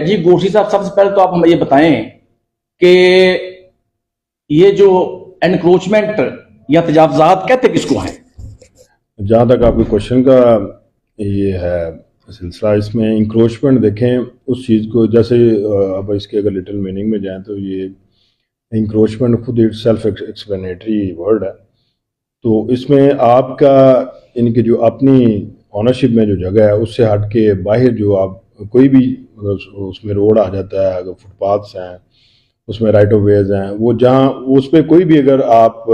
जी गोशी साहब, सबसे पहले तो आप हमें ये बताएं कि ये जो एनक्रोचमेंट या तजावजात कहते किसको हैं? जहाँ तक आपके क्वेश्चन का ये है सिलसिला, इसमें इंक्रोचमेंट देखें उस चीज़ को, जैसे अब इसके अगर लिटिल मीनिंग में जाएं तो ये इंक्रोचमेंट खुद इट सेल्फ एक्सप्लेनेटरी वर्ड है। तो इसमें आपका इनकी जो अपनी ऑनरशिप में जो जगह है उससे हट के बाहर जो आप कोई भी उसमें रोड आ जाता है, अगर फुटपाथ्स हैं उसमें राइट ऑफ वेज हैं, वो जहाँ उस पर कोई भी अगर आप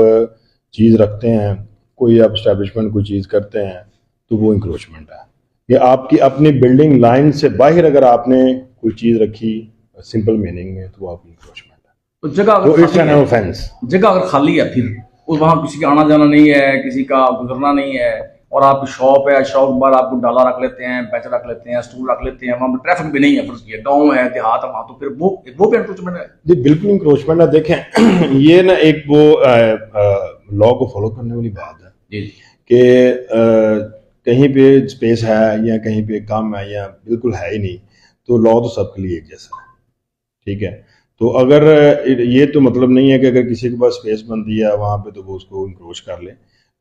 चीज़ रखते हैं, कोई आप स्टैब्लिशमेंट कोई चीज़ करते हैं तो वो इंक्रोचमेंट है। ये आपकी अपनी बिल्डिंग लाइन से बाहर अगर आपने कोई चीज़ रखी सिंपल मीनिंग में तो वो आपकी इंक्रोचमेंट है। तो जगह तो इट्स एन ऑफेंस। जगह अगर खाली है, फिर उस वहां किसी का आना जाना नहीं है, किसी का गुजरना नहीं है, और आपकी शॉप है, शॉप के बाद आपको डाला रख लेते हैं, बेंच रख लेते हैं, स्टूल रख लेते हैं, वहां पर ट्रैफिक भी नहीं है, फर्ज किया गाँव है, देहात है वहां, तो फिर वो भी एनक्रोचमेंट है जी बिल्कुल इंक्रोचमेंट है। देखें ये ना एक वो लॉ को फॉलो करने वाली बात है जी कि कहीं पे स्पेस है या कहीं पे कम है या बिल्कुल है ही नहीं, तो लॉ तो सबके लिए एक जैसा है, ठीक है। तो अगर ये तो मतलब नहीं है कि अगर किसी के पास स्पेस बनती है वहाँ पे तो वो उसको इंक्रोच कर ले।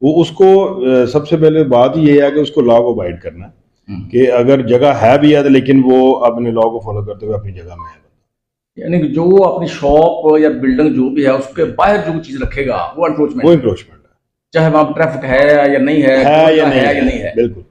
वो उसको सबसे पहले बात ये है कि उसको लॉ को अवॉइड करना है कि अगर जगह है भी है तो लेकिन वो अपने लॉ को फॉलो करते हुए अपनी जगह में है। यानी कि जो अपनी शॉप या बिल्डिंग जो भी है उसके बाहर जो चीज रखेगा वो वो एनक्रोचमेंट, इंक्रोचमेंट चाहे वहां ट्रैफिक है या नहीं है, है या या नहीं नहीं है। बिल्कुल।